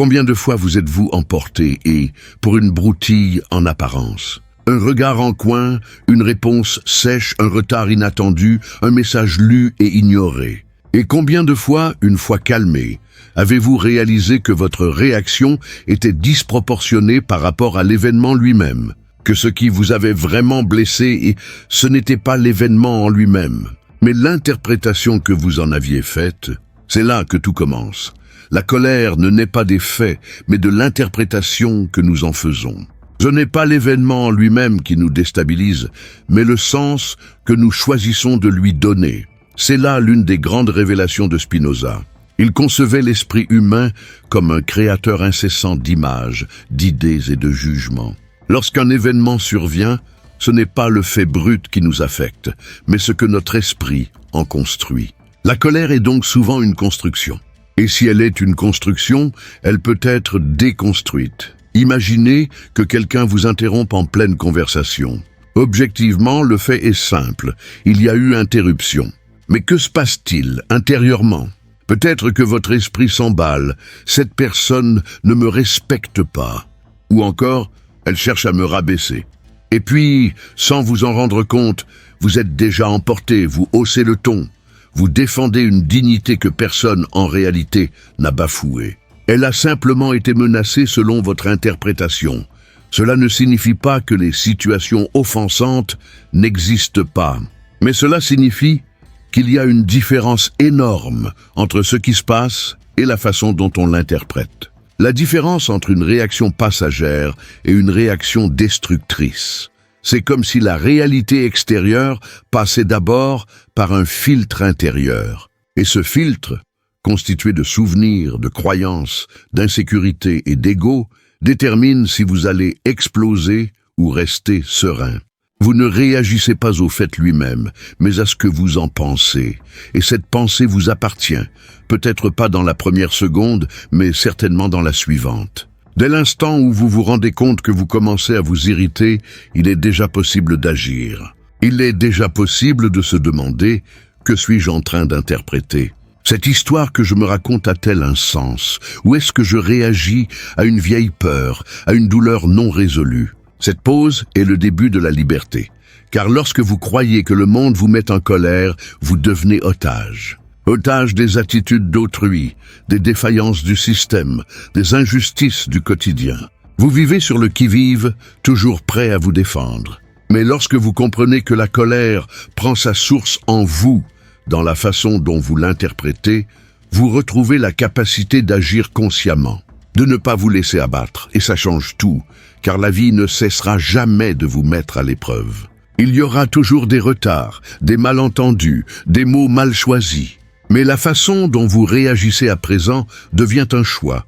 Combien de fois vous êtes-vous emporté et, pour une broutille en apparence, un regard en coin, une réponse sèche, un retard inattendu, un message lu et ignoré? Et combien de fois, une fois calmé, avez-vous réalisé que votre réaction était disproportionnée par rapport à l'événement lui-même? Que ce qui vous avait vraiment blessé, ce n'était pas l'événement en lui-même, mais l'interprétation que vous en aviez faite? C'est là que tout commence. La colère ne naît pas des faits, mais de l'interprétation que nous en faisons. Ce n'est pas l'événement en lui-même qui nous déstabilise, mais le sens que nous choisissons de lui donner. C'est là l'une des grandes révélations de Spinoza. Il concevait l'esprit humain comme un créateur incessant d'images, d'idées et de jugements. Lorsqu'un événement survient, ce n'est pas le fait brut qui nous affecte, mais ce que notre esprit en construit. La colère est donc souvent une construction. Et si elle est une construction, elle peut être déconstruite. Imaginez que quelqu'un vous interrompe en pleine conversation. Objectivement, le fait est simple. Il y a eu interruption. Mais que se passe-t-il intérieurement? Peut-être que votre esprit s'emballe. Cette personne ne me respecte pas. Ou encore, elle cherche à me rabaisser. Et puis, sans vous en rendre compte, vous êtes déjà emporté, vous haussez le ton. Vous défendez une dignité que personne, en réalité, n'a bafouée. Elle a simplement été menacée selon votre interprétation. Cela ne signifie pas que les situations offensantes n'existent pas. Mais cela signifie qu'il y a une différence énorme entre ce qui se passe et la façon dont on l'interprète. La différence entre une réaction passagère et une réaction destructrice. C'est comme si la réalité extérieure passait d'abord par un filtre intérieur. Et ce filtre, constitué de souvenirs, de croyances, d'insécurité et d'ego, détermine si vous allez exploser ou rester serein. Vous ne réagissez pas au fait lui-même, mais à ce que vous en pensez. Et cette pensée vous appartient, peut-être pas dans la première seconde, mais certainement dans la suivante. Dès l'instant où vous vous rendez compte que vous commencez à vous irriter, il est déjà possible d'agir. Il est déjà possible de se demander « Que suis-je en train d'interpréter ?» Cette histoire que je me raconte a-t-elle un sens? Ou est-ce que je réagis à une vieille peur, à une douleur non résolue? Cette pause est le début de la liberté. Car lorsque vous croyez que le monde vous met en colère, vous devenez otage. Otage des attitudes d'autrui, des défaillances du système, des injustices du quotidien. Vous vivez sur le qui-vive, toujours prêt à vous défendre. Mais lorsque vous comprenez que la colère prend sa source en vous, dans la façon dont vous l'interprétez, vous retrouvez la capacité d'agir consciemment, de ne pas vous laisser abattre, et ça change tout, car la vie ne cessera jamais de vous mettre à l'épreuve. Il y aura toujours des retards, des malentendus, des mots mal choisis. Mais la façon dont vous réagissez à présent devient un choix,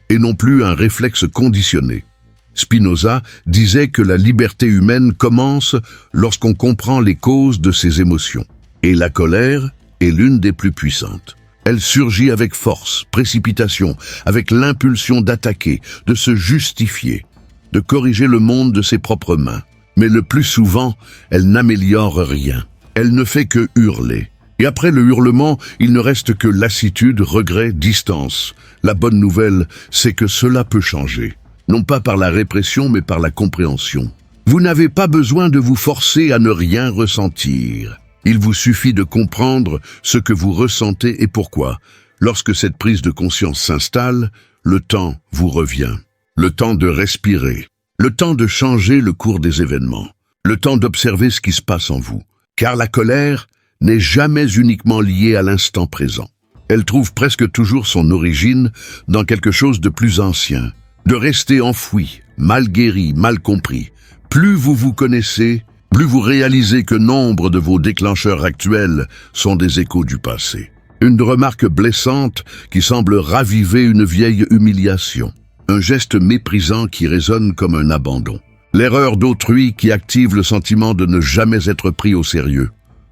et non plus un réflexe conditionné. Spinoza disait que la liberté humaine commence lorsqu'on comprend les causes de ses émotions. Et la colère est l'une des plus puissantes. Elle surgit avec force, précipitation, avec l'impulsion d'attaquer, de se justifier, de corriger le monde de ses propres mains. Mais le plus souvent, elle n'améliore rien. Elle ne fait que hurler. Et après le hurlement, il ne reste que lassitude, regret, distance. La bonne nouvelle, c'est que cela peut changer. Non pas par la répression, mais par la compréhension. Vous n'avez pas besoin de vous forcer à ne rien ressentir. Il vous suffit de comprendre ce que vous ressentez et pourquoi. Lorsque cette prise de conscience s'installe, le temps vous revient. Le temps de respirer. Le temps de changer le cours des événements. Le temps d'observer ce qui se passe en vous. Car la colère n'est jamais uniquement liée à l'instant présent. Elle trouve presque toujours son origine dans quelque chose de plus ancien, de rester enfoui, mal guéri, mal compris. Plus vous vous connaissez, plus vous réalisez que nombre de vos déclencheurs actuels sont des échos du passé. Une remarque blessante qui semble raviver une vieille humiliation. Un geste méprisant qui résonne comme un abandon. L'erreur d'autrui qui active le sentiment de ne jamais être pris au sérieux.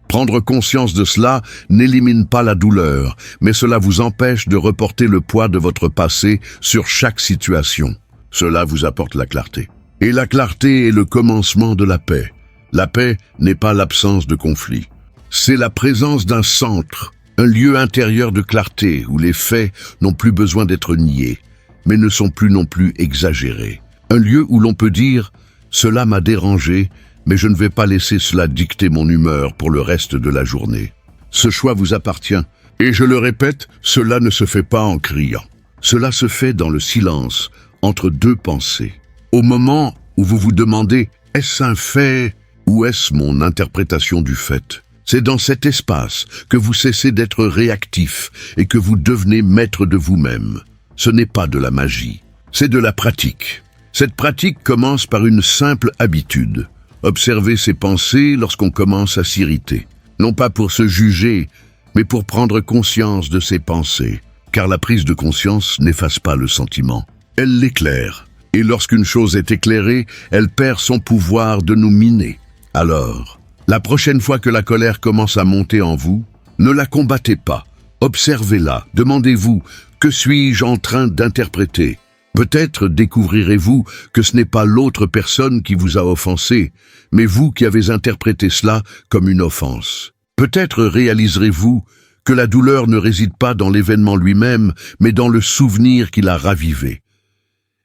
Prendre conscience de cela n'élimine pas la douleur, mais cela vous empêche de reporter le poids de votre passé sur chaque situation. Cela vous apporte la clarté. Et la clarté est le commencement de la paix. La paix n'est pas l'absence de conflit. C'est la présence d'un centre, un lieu intérieur de clarté où les faits n'ont plus besoin d'être niés. mais ne sont plus non plus exagérées. Un lieu où l'on peut dire « Cela m'a dérangé, mais je ne vais pas laisser cela dicter mon humeur pour le reste de la journée. » Ce choix vous appartient. Et je le répète, cela ne se fait pas en criant. Cela se fait dans le silence, entre deux pensées. Au moment où vous vous demandez « Est-ce un fait ou est-ce mon interprétation du fait ?» C'est dans cet espace que vous cessez d'être réactif et que vous devenez maître de vous-même. Ce n'est pas de la magie, c'est de la pratique. Cette pratique commence par une simple habitude. Observer ses pensées lorsqu'on commence à s'irriter. Non pas pour se juger, mais pour prendre conscience de ses pensées. Car la prise de conscience n'efface pas le sentiment. Elle l'éclaire. Et lorsqu'une chose est éclairée, elle perd son pouvoir de nous miner. Alors, la prochaine fois que la colère commence à monter en vous, ne la combattez pas. Observez-la. Demandez-vous, que suis-je en train d'interpréter ? Peut-être découvrirez-vous que ce n'est pas l'autre personne qui vous a offensé, mais vous qui avez interprété cela comme une offense. Peut-être réaliserez-vous que la douleur ne réside pas dans l'événement lui-même, mais dans le souvenir qu'il a ravivé.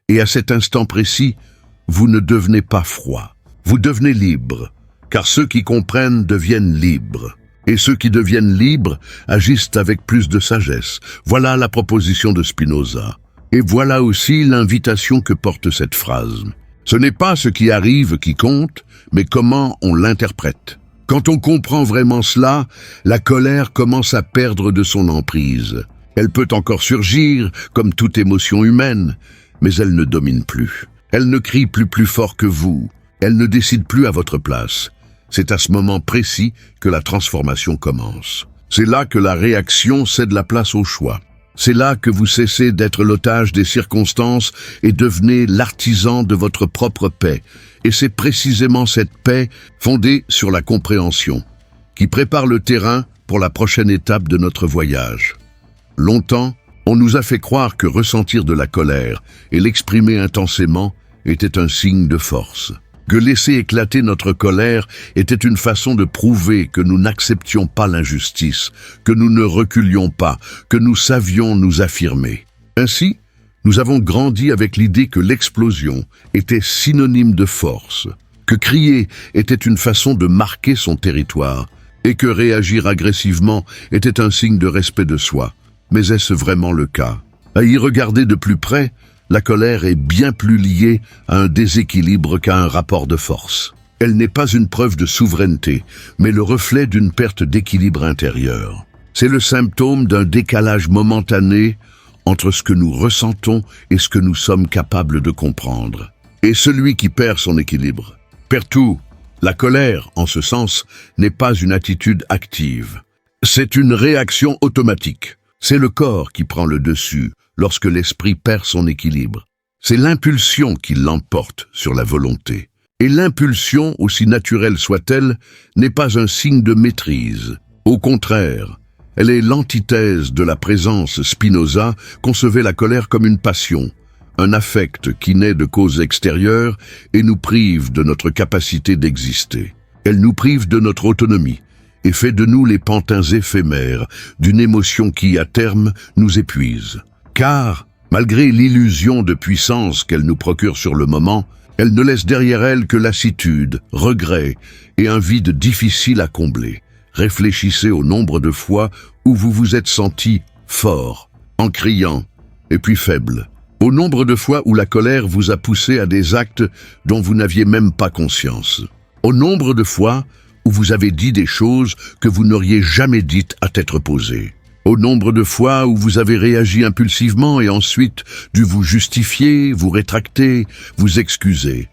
Et à cet instant précis, vous ne devenez pas froid. Vous devenez libre, car ceux qui comprennent deviennent libres. Et ceux qui deviennent libres agissent avec plus de sagesse. Voilà la proposition de Spinoza. Et voilà aussi l'invitation que porte cette phrase. Ce n'est pas ce qui arrive qui compte, mais comment on l'interprète. Quand on comprend vraiment cela, la colère commence à perdre de son emprise. Elle peut encore surgir, comme toute émotion humaine, mais elle ne domine plus. Elle ne crie plus fort que vous. Elle ne décide plus à votre place. C'est à ce moment précis que la transformation commence. C'est là que la réaction cède la place au choix. C'est là que vous cessez d'être l'otage des circonstances et devenez l'artisan de votre propre paix. Et c'est précisément cette paix fondée sur la compréhension qui prépare le terrain pour la prochaine étape de notre voyage. Longtemps, on nous a fait croire que ressentir de la colère et l'exprimer intensément était un signe de force. Que laisser éclater notre colère était une façon de prouver que nous n'acceptions pas l'injustice, que nous ne reculions pas, que nous savions nous affirmer. Ainsi, nous avons grandi avec l'idée que l'explosion était synonyme de force, que crier était une façon de marquer son territoire, et que réagir agressivement était un signe de respect de soi. Mais est-ce vraiment le cas? À y regarder de plus près, la colère est bien plus liée à un déséquilibre qu'à un rapport de force. Elle n'est pas une preuve de souveraineté, mais le reflet d'une perte d'équilibre intérieur. C'est le symptôme d'un décalage momentané entre ce que nous ressentons et ce que nous sommes capables de comprendre. Et celui qui perd son équilibre perd tout. La colère, en ce sens, n'est pas une attitude active. C'est une réaction automatique. C'est le corps qui prend le dessus lorsque l'esprit perd son équilibre. C'est l'impulsion qui l'emporte sur la volonté. Et l'impulsion, aussi naturelle soit-elle, n'est pas un signe de maîtrise. Au contraire, elle est l'antithèse de la présence. Spinoza concevait la colère comme une passion, un affect qui naît de causes extérieures et nous prive de notre capacité d'exister. Elle nous prive de notre autonomie et fait de nous les pantins éphémères d'une émotion qui, à terme, nous épuise. Car, malgré l'illusion de puissance qu'elle nous procure sur le moment, elle ne laisse derrière elle que lassitude, regret et un vide difficile à combler. Réfléchissez au nombre de fois où vous vous êtes senti fort, en criant, et puis faible. Au nombre de fois où la colère vous a poussé à des actes dont vous n'aviez même pas conscience. Au nombre de fois où vous avez dit des choses que vous n'auriez jamais dites à tête reposée. Au nombre de fois où vous avez réagi impulsivement et ensuite dû vous justifier, vous rétracter, vous excuser.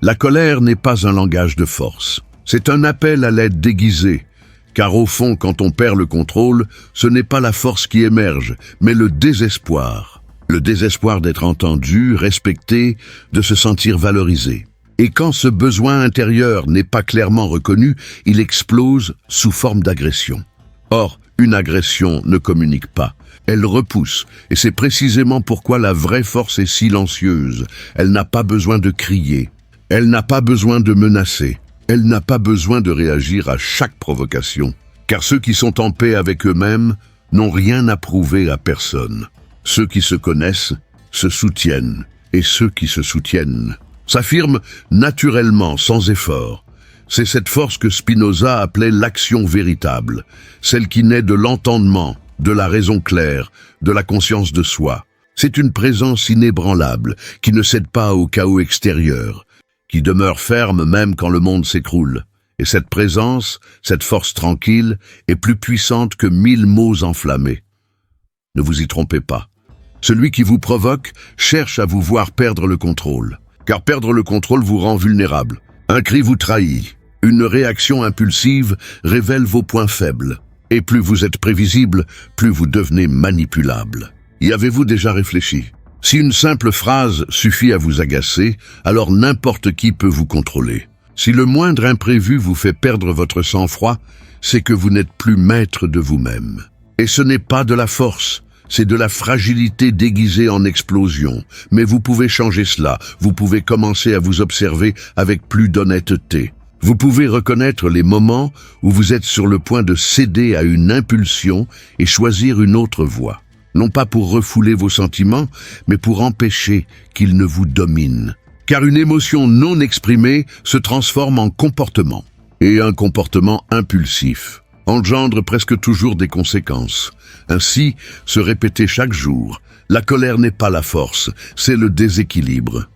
La colère n'est pas un langage de force. C'est un appel à l'aide déguisée. Car au fond, quand on perd le contrôle, ce n'est pas la force qui émerge, mais le désespoir. Le désespoir d'être entendu, respecté, de se sentir valorisé. Et quand ce besoin intérieur n'est pas clairement reconnu, il explose sous forme d'agression. Or, une agression ne communique pas, elle repousse, et c'est précisément pourquoi la vraie force est silencieuse. Elle n'a pas besoin de crier, elle n'a pas besoin de menacer, elle n'a pas besoin de réagir à chaque provocation, car ceux qui sont en paix avec eux-mêmes n'ont rien à prouver à personne. Ceux qui se connaissent se soutiennent, et ceux qui se soutiennent s'affirment naturellement, sans effort. C'est cette force que Spinoza appelait l'action véritable, celle qui naît de l'entendement, de la raison claire, de la conscience de soi. C'est une présence inébranlable, qui ne cède pas au chaos extérieur, qui demeure ferme même quand le monde s'écroule. Et cette présence, cette force tranquille, est plus puissante que 1000 mots enflammés. Ne vous y trompez pas. Celui qui vous provoque cherche à vous voir perdre le contrôle, car perdre le contrôle vous rend vulnérable. Un cri vous trahit, une réaction impulsive révèle vos points faibles. Et plus vous êtes prévisible, plus vous devenez manipulable. Y avez-vous déjà réfléchi? Si une simple phrase suffit à vous agacer, alors n'importe qui peut vous contrôler. Si le moindre imprévu vous fait perdre votre sang-froid, c'est que vous n'êtes plus maître de vous-même. Et ce n'est pas de la force, c'est de la fragilité déguisée en explosion. Mais vous pouvez changer cela, vous pouvez commencer à vous observer avec plus d'honnêteté. Vous pouvez reconnaître les moments où vous êtes sur le point de céder à une impulsion et choisir une autre voie. Non pas pour refouler vos sentiments, mais pour empêcher qu'ils ne vous dominent. Car une émotion non exprimée se transforme en comportement. Et un comportement impulsif engendre presque toujours des conséquences. Ainsi, se répéter chaque jour, la colère n'est pas la force, c'est le déséquilibre,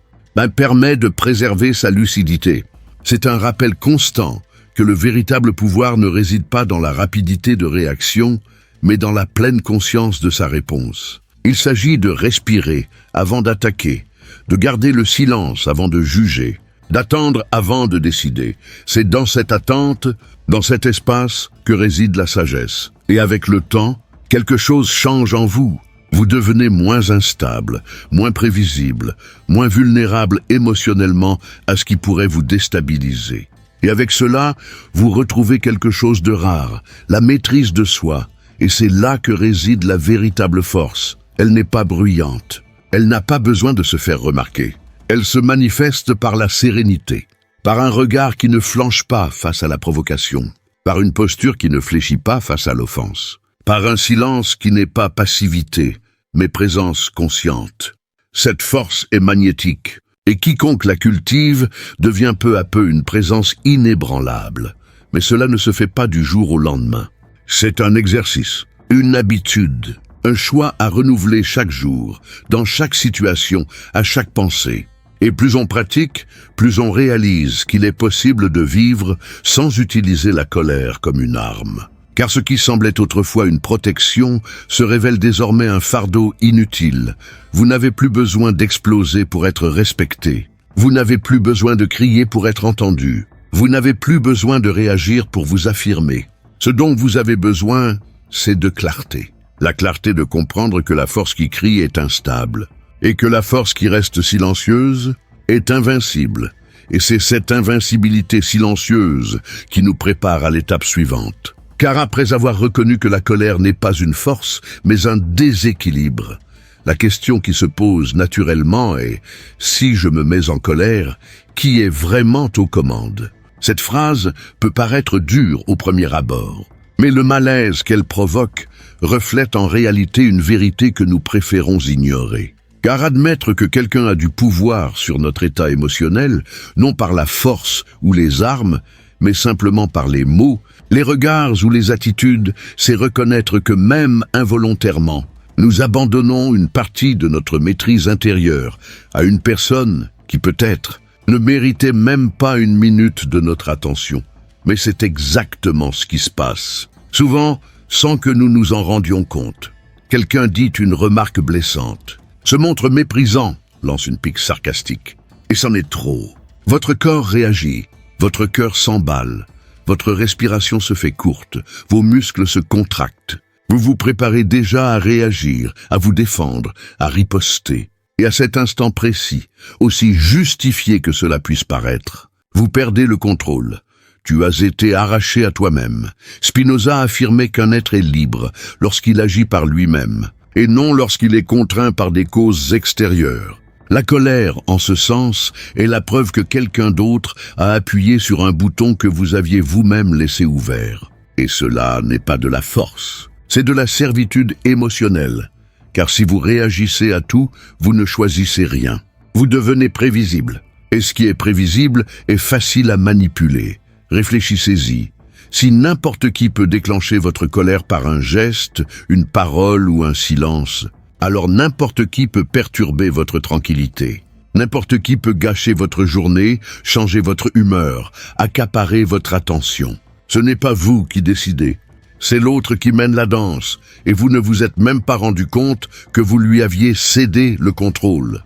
permet de préserver sa lucidité. C'est un rappel constant que le véritable pouvoir ne réside pas dans la rapidité de réaction, mais dans la pleine conscience de sa réponse. Il s'agit de respirer avant d'attaquer, de garder le silence avant de juger, d'attendre avant de décider. C'est dans cette attente, dans cet espace, que réside la sagesse. Et avec le temps, quelque chose change en vous. Vous devenez moins instable, moins prévisible, moins vulnérable émotionnellement à ce qui pourrait vous déstabiliser. Et avec cela, vous retrouvez quelque chose de rare, la maîtrise de soi. Et c'est là que réside la véritable force. Elle n'est pas bruyante. Elle n'a pas besoin de se faire remarquer. Elle se manifeste par la sérénité, par un regard qui ne flanche pas face à la provocation, par une posture qui ne fléchit pas face à l'offense, par un silence qui n'est pas passivité, mais présence consciente. Cette force est magnétique, et quiconque la cultive devient peu à peu une présence inébranlable. Mais cela ne se fait pas du jour au lendemain. C'est un exercice, une habitude, un choix à renouveler chaque jour, dans chaque situation, à chaque pensée. Et plus on pratique, plus on réalise qu'il est possible de vivre sans utiliser la colère comme une arme. Car ce qui semblait autrefois une protection se révèle désormais un fardeau inutile. Vous n'avez plus besoin d'exploser pour être respecté. Vous n'avez plus besoin de crier pour être entendu. Vous n'avez plus besoin de réagir pour vous affirmer. Ce dont vous avez besoin, c'est de clarté. La clarté de comprendre que la force qui crie est instable, et que la force qui reste silencieuse est invincible. Et c'est cette invincibilité silencieuse qui nous prépare à l'étape suivante. Car après avoir reconnu que la colère n'est pas une force, mais un déséquilibre, la question qui se pose naturellement est « si je me mets en colère, qui est vraiment aux commandes ?» Cette phrase peut paraître dure au premier abord, mais le malaise qu'elle provoque reflète en réalité une vérité que nous préférons ignorer. Car admettre que quelqu'un a du pouvoir sur notre état émotionnel, non par la force ou les armes, mais simplement par les mots, les regards ou les attitudes, c'est reconnaître que même involontairement, nous abandonnons une partie de notre maîtrise intérieure à une personne qui peut-être ne méritait même pas une minute de notre attention. Mais c'est exactement ce qui se passe. Souvent, sans que nous nous en rendions compte. Quelqu'un dit une remarque blessante, se montre méprisant, lance une pique sarcastique. Et c'en est trop. Votre corps réagit, votre cœur s'emballe, votre respiration se fait courte, vos muscles se contractent. Vous vous préparez déjà à réagir, à vous défendre, à riposter. Et à cet instant précis, aussi justifié que cela puisse paraître, vous perdez le contrôle. Tu as été arraché à toi-même. Spinoza affirmait qu'un être est libre lorsqu'il agit par lui-même, et non lorsqu'il est contraint par des causes extérieures. La colère, en ce sens, est la preuve que quelqu'un d'autre a appuyé sur un bouton que vous aviez vous-même laissé ouvert. Et cela n'est pas de la force, c'est de la servitude émotionnelle. car si vous réagissez à tout, vous ne choisissez rien. Vous devenez prévisible. Et ce qui est prévisible est facile à manipuler. Réfléchissez-y. Si n'importe qui peut déclencher votre colère par un geste, une parole ou un silence, alors n'importe qui peut perturber votre tranquillité. N'importe qui peut gâcher votre journée, changer votre humeur, accaparer votre attention. Ce n'est pas vous qui décidez. C'est l'autre qui mène la danse, et vous ne vous êtes même pas rendu compte que vous lui aviez cédé le contrôle.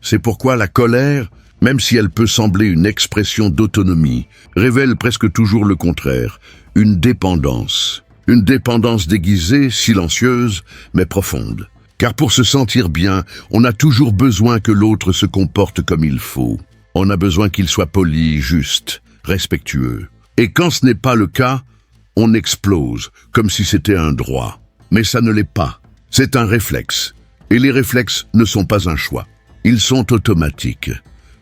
C'est pourquoi la colère, même si elle peut sembler une expression d'autonomie, révèle presque toujours le contraire, une dépendance. Une dépendance déguisée, silencieuse, mais profonde. Car pour se sentir bien, on a toujours besoin que l'autre se comporte comme il faut. On a besoin qu'il soit poli, juste, respectueux. Et quand ce n'est pas le cas, on explose, comme si c'était un droit. Mais ça ne l'est pas. C'est un réflexe. Et les réflexes ne sont pas un choix. Ils sont automatiques.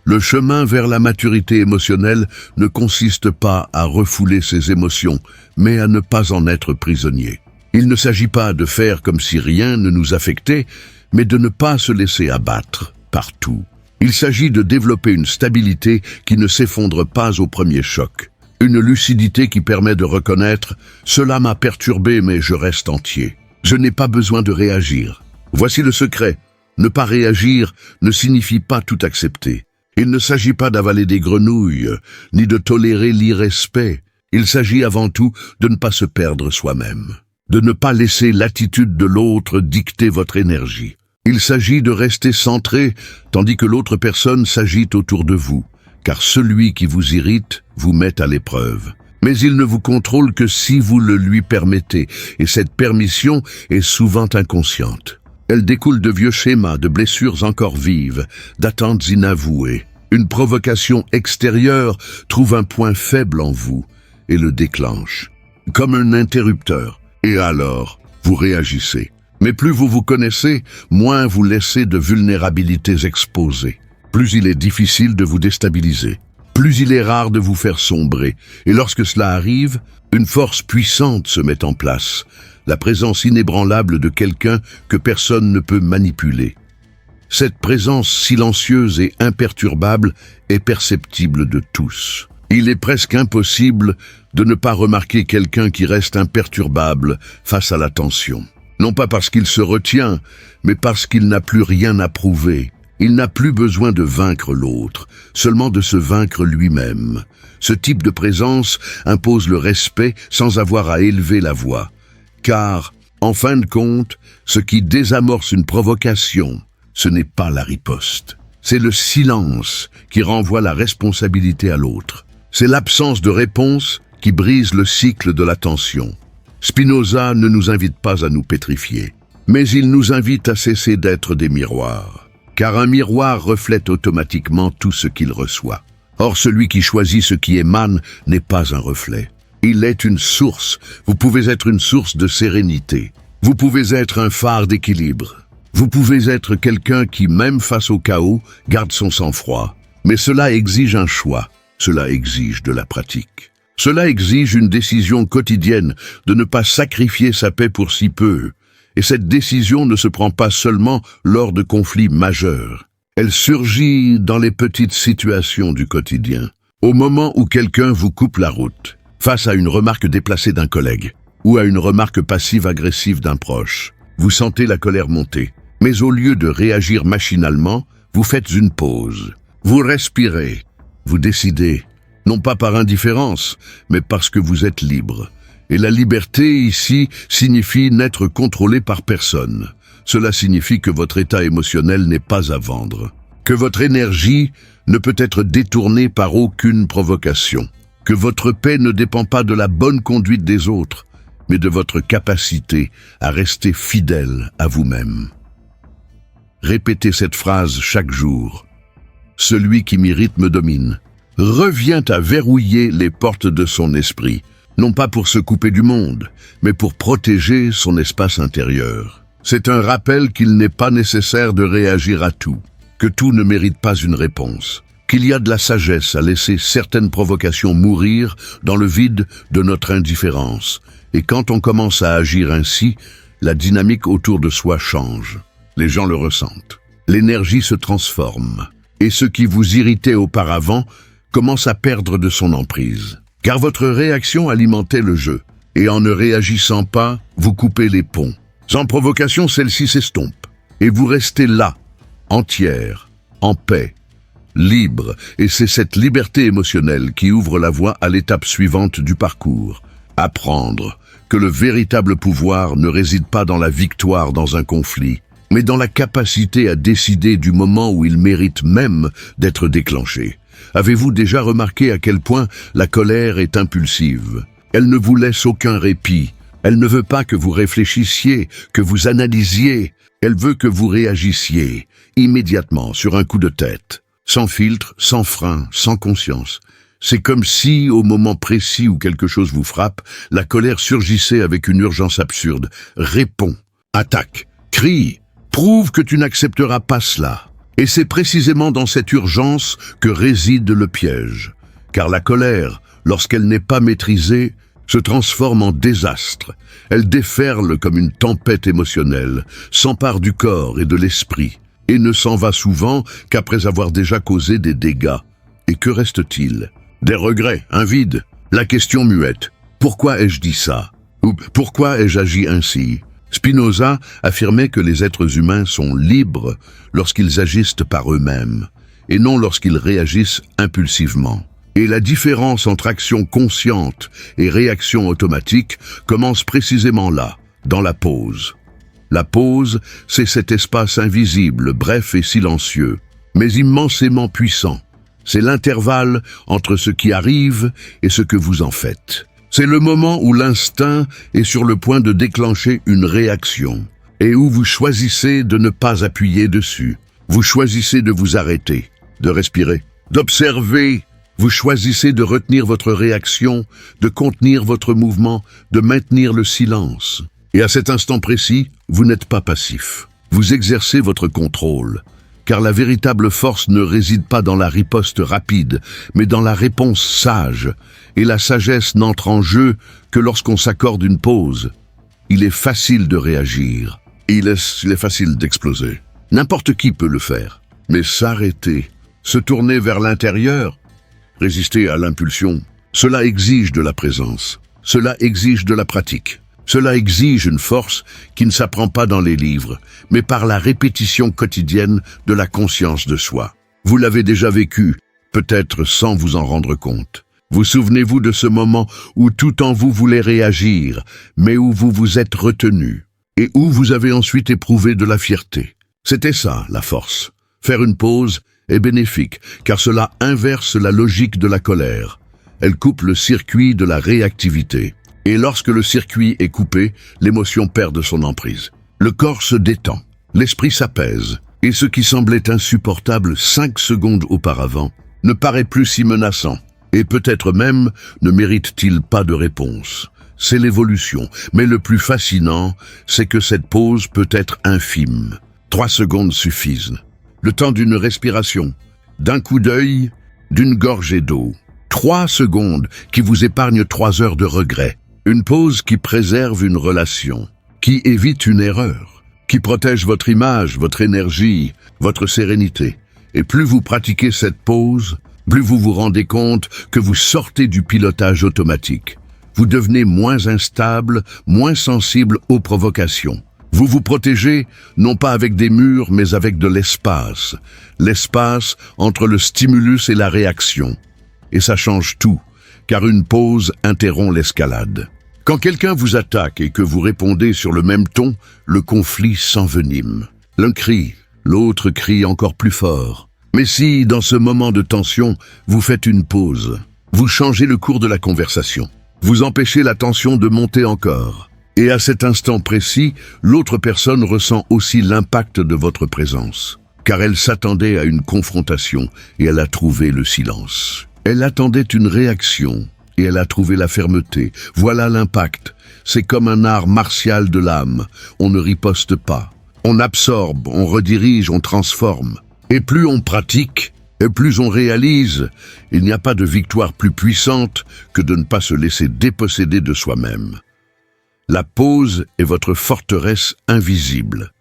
Le chemin vers la maturité émotionnelle ne consiste pas à refouler ses émotions, mais à ne pas en être prisonnier. Il ne s'agit pas de faire comme si rien ne nous affectait, mais de ne pas se laisser abattre par tout. Il s'agit de développer une stabilité qui ne s'effondre pas au premier choc. Une lucidité qui permet de reconnaître « Cela m'a perturbé, mais je reste entier. Je n'ai pas besoin de réagir. » Voici le secret. Ne pas réagir ne signifie pas tout accepter. Il ne s'agit pas d'avaler des grenouilles, ni de tolérer l'irrespect. Il s'agit avant tout de ne pas se perdre soi-même. De ne pas laisser l'attitude de l'autre dicter votre énergie. Il s'agit de rester centré, tandis que l'autre personne s'agite autour de vous, car celui qui vous irrite vous met à l'épreuve. Mais il ne vous contrôle que si vous le lui permettez, et cette permission est souvent inconsciente. Elle découle de vieux schémas, de blessures encore vives, d'attentes inavouées. Une provocation extérieure trouve un point faible en vous et le déclenche, comme un interrupteur. Et alors, vous réagissez. Mais plus vous vous connaissez, moins vous laissez de vulnérabilités exposées. Plus il est difficile de vous déstabiliser. Plus il est rare de vous faire sombrer. Et lorsque cela arrive, une force puissante se met en place. La présence inébranlable de quelqu'un que personne ne peut manipuler. Cette présence silencieuse et imperturbable est perceptible de tous. Il est presque impossible de ne pas remarquer quelqu'un qui reste imperturbable face à la tension. Non pas parce qu'il se retient, mais parce qu'il n'a plus rien à prouver. Il n'a plus besoin de vaincre l'autre, seulement de se vaincre lui-même. Ce type de présence impose le respect sans avoir à élever la voix. Car, en fin de compte, ce qui désamorce une provocation, ce n'est pas la riposte. C'est le silence qui renvoie la responsabilité à l'autre. C'est l'absence de réponse qui brise le cycle de la tension. Spinoza ne nous invite pas à nous pétrifier, mais il nous invite à cesser d'être des miroirs. Car un miroir reflète automatiquement tout ce qu'il reçoit. Or, celui qui choisit ce qui émane n'est pas un reflet. Il est une source. Vous pouvez être une source de sérénité. Vous pouvez être un phare d'équilibre. Vous pouvez être quelqu'un qui, même face au chaos, garde son sang-froid. Mais cela exige un choix. Cela exige de la pratique. Cela exige une décision quotidienne de ne pas sacrifier sa paix pour si peu. Et cette décision ne se prend pas seulement lors de conflits majeurs. Elle surgit dans les petites situations du quotidien. Au moment où quelqu'un vous coupe la route, face à une remarque déplacée d'un collègue, ou à une remarque passive-agressive d'un proche, vous sentez la colère monter. Mais au lieu de réagir machinalement, vous faites une pause. Vous respirez. Vous décidez, non pas par indifférence, mais parce que vous êtes libre. Et la liberté, ici, signifie n'être contrôlé par personne. Cela signifie que votre état émotionnel n'est pas à vendre. Que votre énergie ne peut être détournée par aucune provocation. Que votre paix ne dépend pas de la bonne conduite des autres, mais de votre capacité à rester fidèle à vous-même. Répétez cette phrase chaque jour. Celui qui m'irrite me domine. Revient à verrouiller les portes de son esprit, non pas pour se couper du monde, mais pour protéger son espace intérieur. C'est un rappel qu'il n'est pas nécessaire de réagir à tout, que tout ne mérite pas une réponse, qu'il y a de la sagesse à laisser certaines provocations mourir dans le vide de notre indifférence. Et quand on commence à agir ainsi, la dynamique autour de soi change. Les gens le ressentent. L'énergie se transforme. Et ce qui vous irritait auparavant commence à perdre de son emprise. Car votre réaction alimentait le jeu. Et en ne réagissant pas, vous coupez les ponts. Sans provocation, celle-ci s'estompe. Et vous restez là, entière, en paix, libre. Et c'est cette liberté émotionnelle qui ouvre la voie à l'étape suivante du parcours. Apprendre que le véritable pouvoir ne réside pas dans la victoire dans un conflit, mais dans la capacité à décider du moment où il mérite même d'être déclenché. Avez-vous déjà remarqué à quel point la colère est impulsive? Elle ne vous laisse aucun répit. Elle ne veut pas que vous réfléchissiez, que vous analysiez. Elle veut que vous réagissiez, immédiatement, sur un coup de tête. Sans filtre, sans frein, sans conscience. C'est comme si, au moment précis où quelque chose vous frappe, la colère surgissait avec une urgence absurde. Réponds, attaque, crie, prouve que tu n'accepteras pas cela. Et c'est précisément dans cette urgence que réside le piège. Car la colère, lorsqu'elle n'est pas maîtrisée, se transforme en désastre. Elle déferle comme une tempête émotionnelle, s'empare du corps et de l'esprit, et ne s'en va souvent qu'après avoir déjà causé des dégâts. Et que reste-t-il? Des regrets, un vide, la question muette. Pourquoi ai-je dit ça? Ou pourquoi ai-je agi ainsi? Spinoza affirmait que les êtres humains sont libres lorsqu'ils agissent par eux-mêmes, et non lorsqu'ils réagissent impulsivement. Et la différence entre action consciente et réaction automatique commence précisément là, dans la pause. La pause, c'est cet espace invisible, bref et silencieux, mais immensément puissant. C'est l'intervalle entre ce qui arrive et ce que vous en faites. C'est le moment où l'instinct est sur le point de déclencher une réaction et où vous choisissez de ne pas appuyer dessus. Vous choisissez de vous arrêter, de respirer, d'observer. Vous choisissez de retenir votre réaction, de contenir votre mouvement, de maintenir le silence. Et à cet instant précis, vous n'êtes pas passif. Vous exercez votre contrôle. Car la véritable force ne réside pas dans la riposte rapide, mais dans la réponse sage. Et la sagesse n'entre en jeu que lorsqu'on s'accorde une pause. Il est facile de réagir. Il est facile d'exploser. N'importe qui peut le faire. Mais s'arrêter, se tourner vers l'intérieur, résister à l'impulsion, cela exige de la présence. Cela exige de la pratique. Cela exige une force qui ne s'apprend pas dans les livres, mais par la répétition quotidienne de la conscience de soi. Vous l'avez déjà vécu, peut-être sans vous en rendre compte. Vous souvenez-vous de ce moment où tout en vous voulait réagir, mais où vous vous êtes retenu, et où vous avez ensuite éprouvé de la fierté. C'était ça, la force. Faire une pause est bénéfique, car cela inverse la logique de la colère. Elle coupe le circuit de la réactivité. Et lorsque le circuit est coupé, l'émotion perd son emprise. Le corps se détend, l'esprit s'apaise, et ce qui semblait insupportable 5 secondes auparavant ne paraît plus si menaçant, et peut-être même ne mérite-t-il pas de réponse. C'est l'évolution, mais le plus fascinant, c'est que cette pause peut être infime. 3 secondes suffisent. Le temps d'une respiration, d'un coup d'œil, d'une gorgée d'eau. 3 secondes qui vous épargnent 3 heures de regret. Une pause qui préserve une relation, qui évite une erreur, qui protège votre image, votre énergie, votre sérénité. Et plus vous pratiquez cette pause, plus vous vous rendez compte que vous sortez du pilotage automatique. Vous devenez moins instable, moins sensible aux provocations. Vous vous protégez, non pas avec des murs, mais avec de l'espace. L'espace entre le stimulus et la réaction. Et ça change tout, car une pause interrompt l'escalade. Quand quelqu'un vous attaque et que vous répondez sur le même ton, le conflit s'envenime. L'un crie, l'autre crie encore plus fort. Mais si, dans ce moment de tension, vous faites une pause, vous changez le cours de la conversation. Vous empêchez la tension de monter encore. Et à cet instant précis, l'autre personne ressent aussi l'impact de votre présence. Car elle s'attendait à une confrontation et elle a trouvé le silence. Elle attendait une réaction. Et elle a trouvé la fermeté. Voilà l'impact. C'est comme un art martial de l'âme. On ne riposte pas. On absorbe, on redirige, on transforme. Et plus on pratique, et plus on réalise, il n'y a pas de victoire plus puissante que de ne pas se laisser déposséder de soi-même. La pause est votre forteresse invisible.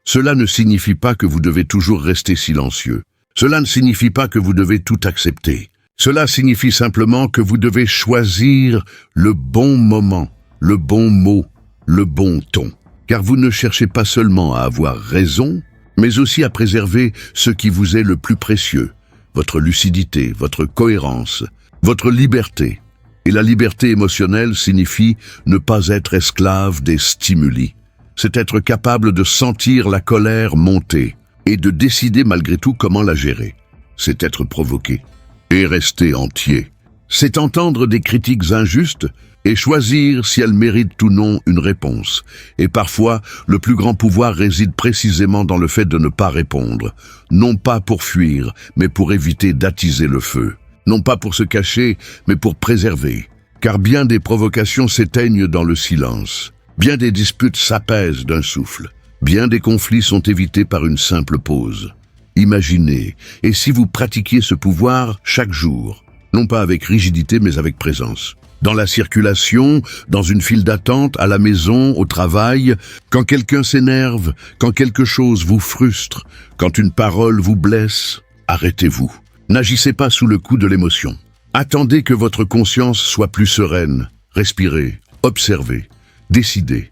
Cela ne signifie pas que vous devez toujours rester silencieux. Cela ne signifie pas que vous devez tout accepter. Cela signifie simplement que vous devez choisir le bon moment, le bon mot, le bon ton. Car vous ne cherchez pas seulement à avoir raison, mais aussi à préserver ce qui vous est le plus précieux, votre lucidité, votre cohérence, votre liberté. Et la liberté émotionnelle signifie ne pas être esclave des stimuli. C'est être capable de sentir la colère monter et de décider malgré tout comment la gérer. C'est être provoqué et rester entier. C'est entendre des critiques injustes et choisir si elles méritent ou non une réponse. Et parfois, le plus grand pouvoir réside précisément dans le fait de ne pas répondre, non pas pour fuir, mais pour éviter d'attiser le feu. Non pas pour se cacher, mais pour préserver. Car bien des provocations s'éteignent dans le silence. Bien des disputes s'apaisent d'un souffle. Bien des conflits sont évités par une simple pause. Imaginez, et si vous pratiquiez ce pouvoir chaque jour, non pas avec rigidité mais avec présence. Dans la circulation, dans une file d'attente, à la maison, au travail, quand quelqu'un s'énerve, quand quelque chose vous frustre, quand une parole vous blesse, arrêtez-vous. N'agissez pas sous le coup de l'émotion. Attendez que votre conscience soit plus sereine. Respirez, observez, décidez.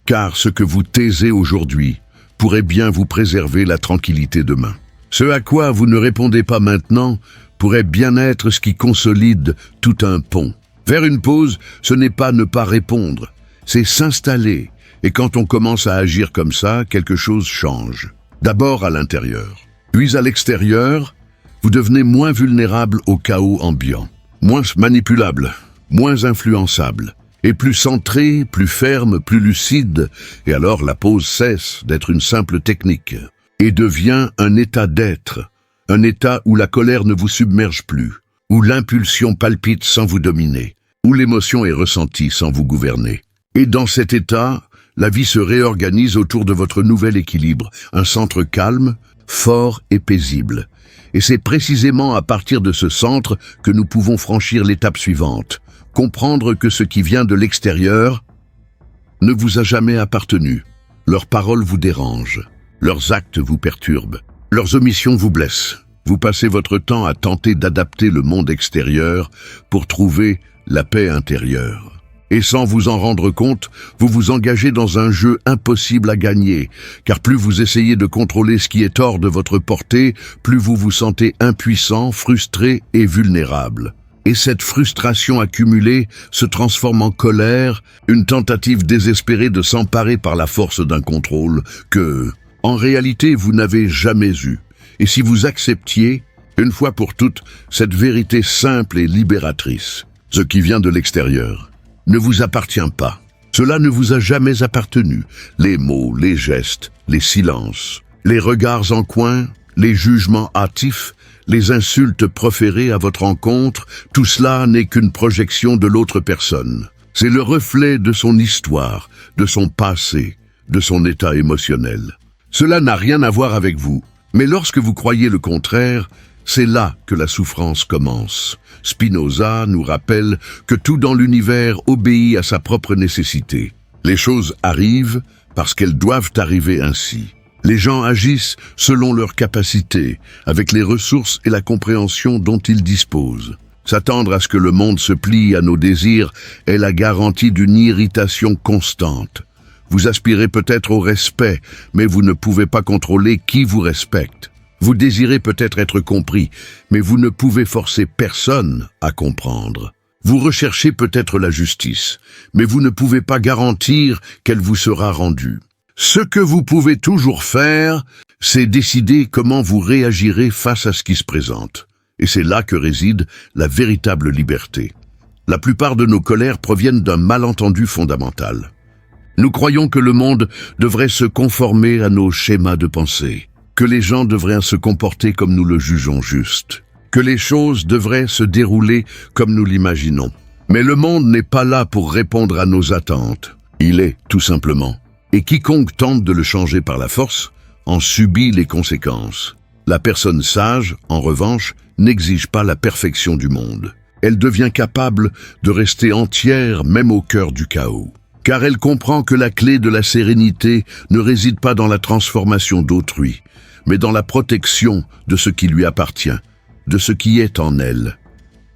Car ce que vous taisez aujourd'hui pourrait bien vous préserver la tranquillité demain. Ce à quoi vous ne répondez pas maintenant pourrait bien être ce qui consolide tout un pont. Faire une pause, ce n'est pas ne pas répondre, c'est s'installer. Et quand on commence à agir comme ça, quelque chose change. D'abord à l'intérieur, puis à l'extérieur, vous devenez moins vulnérable au chaos ambiant, moins manipulable, moins influençable, et plus centré, plus ferme, plus lucide. Et alors la pause cesse d'être une simple technique et devient un état d'être, un état où la colère ne vous submerge plus, où l'impulsion palpite sans vous dominer, où l'émotion est ressentie sans vous gouverner. Et dans cet état, la vie se réorganise autour de votre nouvel équilibre, un centre calme, fort et paisible. Et c'est précisément à partir de ce centre que nous pouvons franchir l'étape suivante, comprendre que ce qui vient de l'extérieur ne vous a jamais appartenu. Leurs paroles vous dérangent, leurs actes vous perturbent, leurs omissions vous blessent. Vous passez votre temps à tenter d'adapter le monde extérieur pour trouver la paix intérieure. Et sans vous en rendre compte, vous vous engagez dans un jeu impossible à gagner, car plus vous essayez de contrôler ce qui est hors de votre portée, plus vous vous sentez impuissant, frustré et vulnérable. Et cette frustration accumulée se transforme en colère, une tentative désespérée de s'emparer par la force d'un contrôle que, en réalité, vous n'avez jamais eu. Et si vous acceptiez, une fois pour toutes, cette vérité simple et libératrice, ce qui vient de l'extérieur ne vous appartient pas. Cela ne vous a jamais appartenu. Les mots, les gestes, les silences, les regards en coin, les jugements hâtifs, les insultes proférées à votre encontre, tout cela n'est qu'une projection de l'autre personne. C'est le reflet de son histoire, de son passé, de son état émotionnel. Cela n'a rien à voir avec vous, mais lorsque vous croyez le contraire, c'est là que la souffrance commence. Spinoza nous rappelle que tout dans l'univers obéit à sa propre nécessité. Les choses arrivent parce qu'elles doivent arriver ainsi. Les gens agissent selon leurs capacités, avec les ressources et la compréhension dont ils disposent. S'attendre à ce que le monde se plie à nos désirs est la garantie d'une irritation constante. Vous aspirez peut-être au respect, mais vous ne pouvez pas contrôler qui vous respecte. Vous désirez peut-être être compris, mais vous ne pouvez forcer personne à comprendre. Vous recherchez peut-être la justice, mais vous ne pouvez pas garantir qu'elle vous sera rendue. Ce que vous pouvez toujours faire, c'est décider comment vous réagirez face à ce qui se présente. Et c'est là que réside la véritable liberté. La plupart de nos colères proviennent d'un malentendu fondamental. Nous croyons que le monde devrait se conformer à nos schémas de pensée, que les gens devraient se comporter comme nous le jugeons juste, que les choses devraient se dérouler comme nous l'imaginons. Mais le monde n'est pas là pour répondre à nos attentes. Il est, tout simplement. Et quiconque tente de le changer par la force en subit les conséquences. La personne sage, en revanche, n'exige pas la perfection du monde. Elle devient capable de rester entière même au cœur du chaos. car elle comprend que la clé de la sérénité ne réside pas dans la transformation d'autrui, mais dans la protection de ce qui lui appartient, de ce qui est en elle.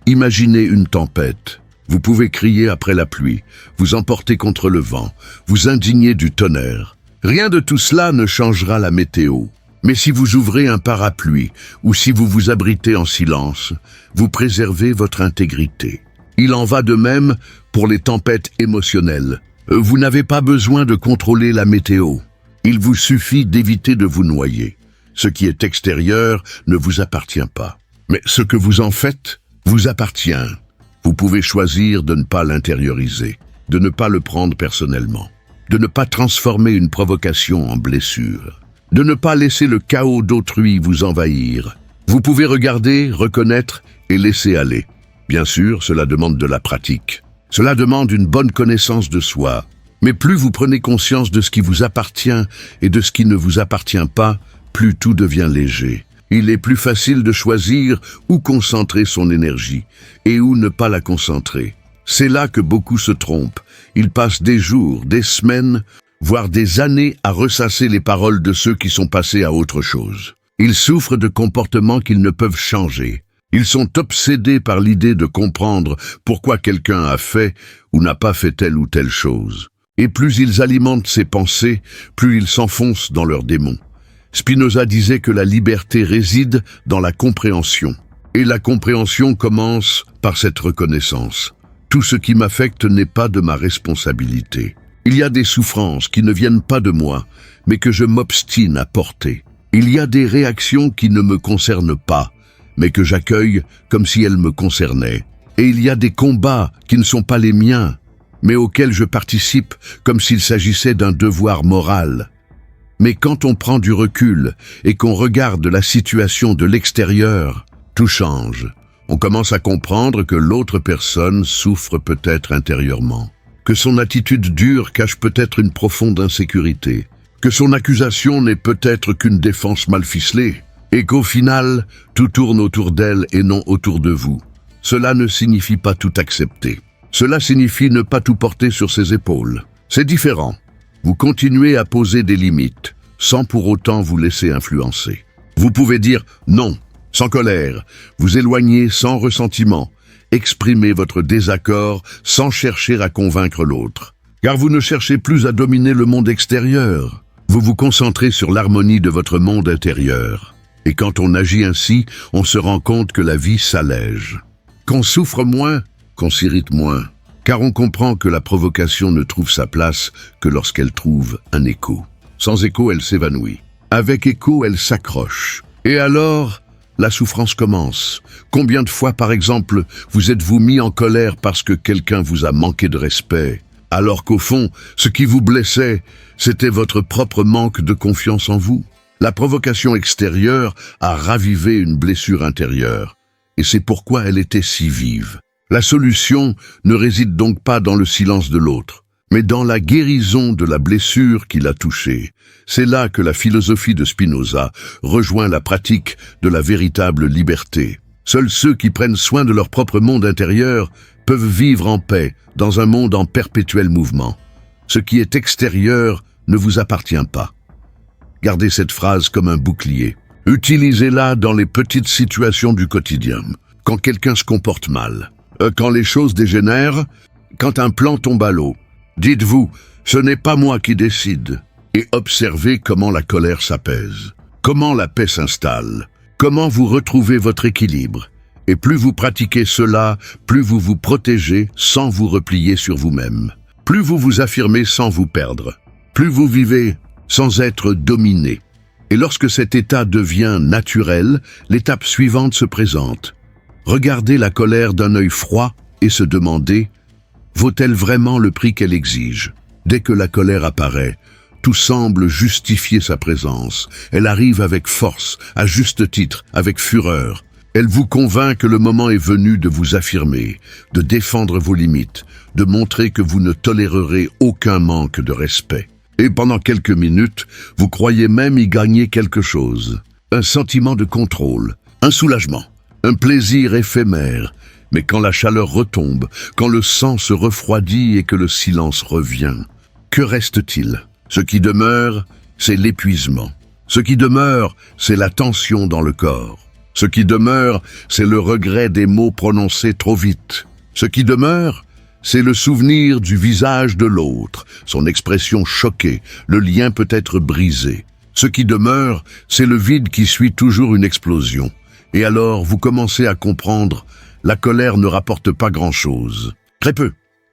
Imaginez une tempête. Vous pouvez crier après la pluie, vous emporter contre le vent, vous indigner du tonnerre. Rien de tout cela ne changera la météo. Mais si vous ouvrez un parapluie ou si vous vous abritez en silence, vous préservez votre intégrité. Il en va de même pour les tempêtes émotionnelles. Vous n'avez pas besoin de contrôler la météo. Il vous suffit d'éviter de vous noyer. Ce qui est extérieur ne vous appartient pas. Mais ce que vous en faites vous appartient. Vous pouvez choisir de ne pas l'intérioriser, de ne pas le prendre personnellement, de ne pas transformer une provocation en blessure, de ne pas laisser le chaos d'autrui vous envahir. Vous pouvez regarder, reconnaître et laisser aller. Bien sûr, cela demande de la pratique. Cela demande une bonne connaissance de soi. Mais plus vous prenez conscience de ce qui vous appartient et de ce qui ne vous appartient pas, plus tout devient léger. Il est plus facile de choisir où concentrer son énergie et où ne pas la concentrer. C'est là que beaucoup se trompent. Ils passent des jours, des semaines, voire des années à ressasser les paroles de ceux qui sont passés à autre chose. Ils souffrent de comportements qu'ils ne peuvent changer. Ils sont obsédés par l'idée de comprendre pourquoi quelqu'un a fait ou n'a pas fait telle ou telle chose. Et plus ils alimentent ces pensées, plus ils s'enfoncent dans leurs démons. Spinoza disait que la liberté réside dans la compréhension. Et la compréhension commence par cette reconnaissance. Tout ce qui m'affecte n'est pas de ma responsabilité. Il y a des souffrances qui ne viennent pas de moi, mais que je m'obstine à porter. Il y a des réactions qui ne me concernent pas, mais que j'accueille comme si elles me concernaient. Et il y a des combats qui ne sont pas les miens, mais auxquels je participe comme s'il s'agissait d'un devoir moral. Mais quand on prend du recul et qu'on regarde la situation de l'extérieur, tout change. On commence à comprendre que l'autre personne souffre peut-être intérieurement, que son attitude dure cache peut-être une profonde insécurité, que son accusation n'est peut-être qu'une défense mal ficelée, et qu'au final, tout tourne autour d'elle et non autour de vous. Cela ne signifie pas tout accepter. Cela signifie ne pas tout porter sur ses épaules. C'est différent. Vous continuez à poser des limites, sans pour autant vous laisser influencer. Vous pouvez dire non, sans colère, vous éloigner sans ressentiment, exprimer votre désaccord sans chercher à convaincre l'autre. Car vous ne cherchez plus à dominer le monde extérieur. Vous vous concentrez sur l'harmonie de votre monde intérieur. Et quand on agit ainsi, on se rend compte que la vie s'allège. Qu'on souffre moins, qu'on s'irrite moins. Car on comprend que la provocation ne trouve sa place que lorsqu'elle trouve un écho. Sans écho, elle s'évanouit. Avec écho, elle s'accroche. Et alors, la souffrance commence. Combien de fois, par exemple, vous êtes-vous mis en colère parce que quelqu'un vous a manqué de respect, alors qu'au fond, ce qui vous blessait, c'était votre propre manque de confiance en vous? La provocation extérieure a ravivé une blessure intérieure. Et c'est pourquoi elle était si vive. La solution ne réside donc pas dans le silence de l'autre, mais dans la guérison de la blessure qui l'a touché. C'est là que la philosophie de Spinoza rejoint la pratique de la véritable liberté. Seuls ceux qui prennent soin de leur propre monde intérieur peuvent vivre en paix dans un monde en perpétuel mouvement. Ce qui est extérieur ne vous appartient pas. Gardez cette phrase comme un bouclier. Utilisez-la dans les petites situations du quotidien. Quand quelqu'un se comporte mal, quand les choses dégénèrent, quand un plan tombe à l'eau. Dites-vous, ce n'est pas moi qui décide. Et observez comment la colère s'apaise, comment la paix s'installe, comment vous retrouvez votre équilibre. Et plus vous pratiquez cela, plus vous vous protégez sans vous replier sur vous-même. Plus vous vous affirmez sans vous perdre. Plus vous vivez sans être dominé. Et lorsque cet état devient naturel, l'étape suivante se présente. Regardez la colère d'un œil froid et se demander « Vaut-elle vraiment le prix qu'elle exige ?» Dès que la colère apparaît, tout semble justifier sa présence. Elle arrive avec force, à juste titre, avec fureur. Elle vous convainc que le moment est venu de vous affirmer, de défendre vos limites, de montrer que vous ne tolérerez aucun manque de respect. Et pendant quelques minutes, vous croyez même y gagner quelque chose. Un sentiment de contrôle, un soulagement, un plaisir éphémère. Mais quand la chaleur retombe, quand le sang se refroidit et que le silence revient, que reste-t-il? Ce qui demeure, c'est l'épuisement. Ce qui demeure, c'est la tension dans le corps. Ce qui demeure, c'est le regret des mots prononcés trop vite. Ce qui demeure, c'est le souvenir du visage de l'autre, son expression choquée, le lien peut-être brisé. Ce qui demeure, c'est le vide qui suit toujours une explosion. Et alors, vous commencez à comprendre, la colère ne rapporte pas grand-chose. Très peu.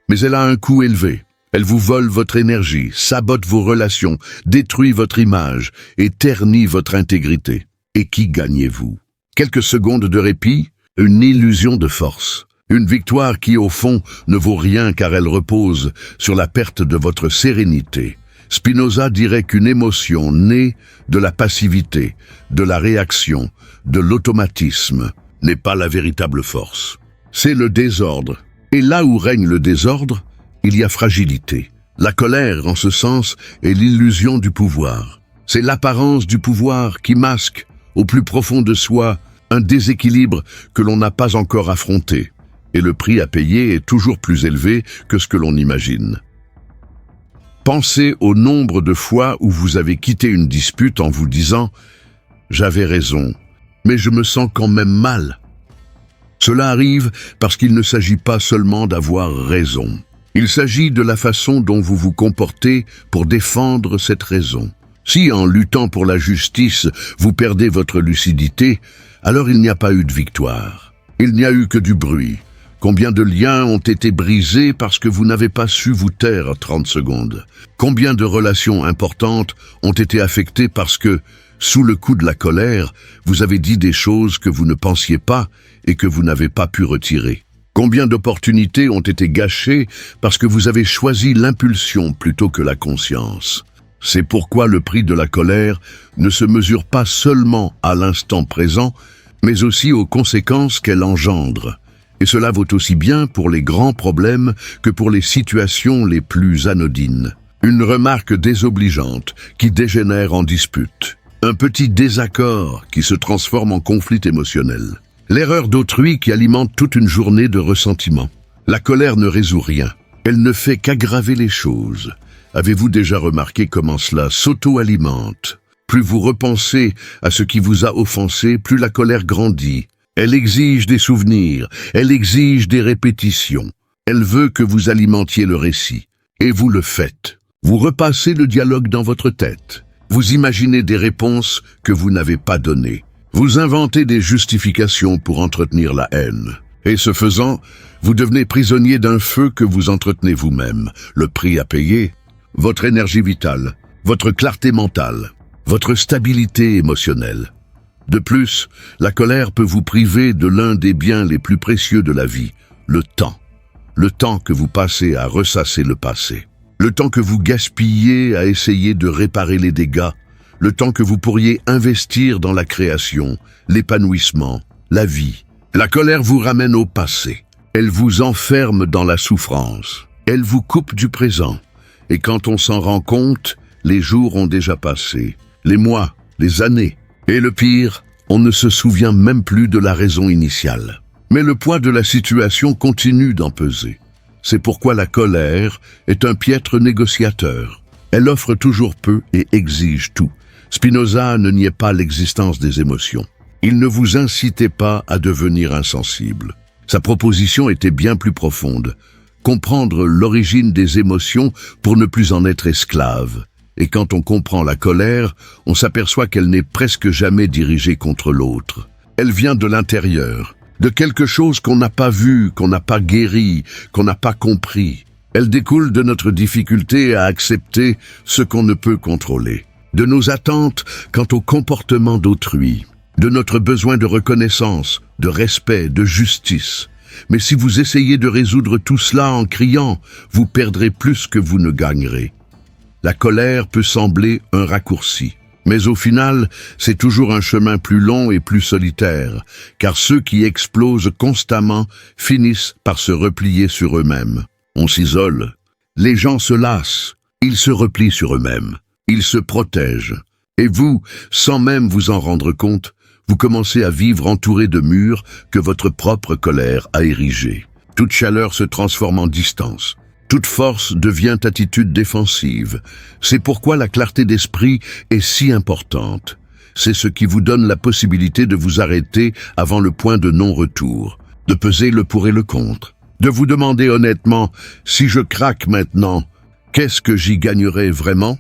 Mais elle a un coût élevé. Elle vous vole votre énergie, sabote vos relations, détruit votre image et ternit votre intégrité. Et qui gagnez-vous? Quelques secondes de répit, une illusion de force. Une victoire qui, au fond, ne vaut rien car elle repose sur la perte de votre sérénité. Spinoza dirait qu'une émotion née de la passivité, de la réaction, de l'automatisme, n'est pas la véritable force. C'est le désordre. Et là où règne le désordre, il y a fragilité. La colère, en ce sens, est l'illusion du pouvoir. C'est l'apparence du pouvoir qui masque, au plus profond de soi, un déséquilibre que l'on n'a pas encore affronté. Et le prix à payer est toujours plus élevé que ce que l'on imagine. Pensez au nombre de fois où vous avez quitté une dispute en vous disant « J'avais raison, mais je me sens quand même mal ». Cela arrive parce qu'il ne s'agit pas seulement d'avoir raison. Il s'agit de la façon dont vous vous comportez pour défendre cette raison. Si, en luttant pour la justice, vous perdez votre lucidité, alors il n'y a pas eu de victoire. Il n'y a eu que du bruit. Combien de liens ont été brisés parce que vous n'avez pas su vous taire 30 secondes? Combien de relations importantes ont été affectées parce que, sous le coup de la colère, vous avez dit des choses que vous ne pensiez pas et que vous n'avez pas pu retirer? Combien d'opportunités ont été gâchées parce que vous avez choisi l'impulsion plutôt que la conscience? C'est pourquoi le prix de la colère ne se mesure pas seulement à l'instant présent, mais aussi aux conséquences qu'elle engendre. Et cela vaut aussi bien pour les grands problèmes que pour les situations les plus anodines. Une remarque désobligeante qui dégénère en dispute. Un petit désaccord qui se transforme en conflit émotionnel. L'erreur d'autrui qui alimente toute une journée de ressentiment. La colère ne résout rien. Elle ne fait qu'aggraver les choses. Avez-vous déjà remarqué comment cela s'auto-alimente? Plus vous repensez à ce qui vous a offensé, plus la colère grandit. Elle exige des souvenirs, elle exige des répétitions. Elle veut que vous alimentiez le récit. Et vous le faites. Vous repassez le dialogue dans votre tête. Vous imaginez des réponses que vous n'avez pas données. Vous inventez des justifications pour entretenir la haine. Et ce faisant, vous devenez prisonnier d'un feu que vous entretenez vous-même. Le prix à payer, votre énergie vitale, votre clarté mentale, votre stabilité émotionnelle. De plus, la colère peut vous priver de l'un des biens les plus précieux de la vie, le temps. Le temps que vous passez à ressasser le passé. Le temps que vous gaspillez à essayer de réparer les dégâts. Le temps que vous pourriez investir dans la création, l'épanouissement, la vie. La colère vous ramène au passé. Elle vous enferme dans la souffrance. Elle vous coupe du présent. Et quand on s'en rend compte, les jours ont déjà passé. Les mois, les années. Et le pire, on ne se souvient même plus de la raison initiale. Mais le poids de la situation continue d'en peser. C'est pourquoi la colère est un piètre négociateur. Elle offre toujours peu et exige tout. Spinoza ne niait pas l'existence des émotions. Il ne vous incitait pas à devenir insensible. Sa proposition était bien plus profonde. Comprendre l'origine des émotions pour ne plus en être esclave. Et quand on comprend la colère, on s'aperçoit qu'elle n'est presque jamais dirigée contre l'autre. Elle vient de l'intérieur, de quelque chose qu'on n'a pas vu, qu'on n'a pas guéri, qu'on n'a pas compris. Elle découle de notre difficulté à accepter ce qu'on ne peut contrôler, de nos attentes quant au comportement d'autrui, de notre besoin de reconnaissance, de respect, de justice. Mais si vous essayez de résoudre tout cela en criant, vous perdrez plus que vous ne gagnerez. La colère peut sembler un raccourci, mais au final, c'est toujours un chemin plus long et plus solitaire, car ceux qui explosent constamment finissent par se replier sur eux-mêmes. On s'isole, les gens se lassent, ils se replient sur eux-mêmes, ils se protègent. Et vous, sans même vous en rendre compte, vous commencez à vivre entouré de murs que votre propre colère a érigés. Toute chaleur se transforme en distance. Toute force devient attitude défensive. C'est pourquoi la clarté d'esprit est si importante. C'est ce qui vous donne la possibilité de vous arrêter avant le point de non-retour, de peser le pour et le contre, de vous demander honnêtement, si je craque maintenant, qu'est-ce que j'y gagnerai vraiment?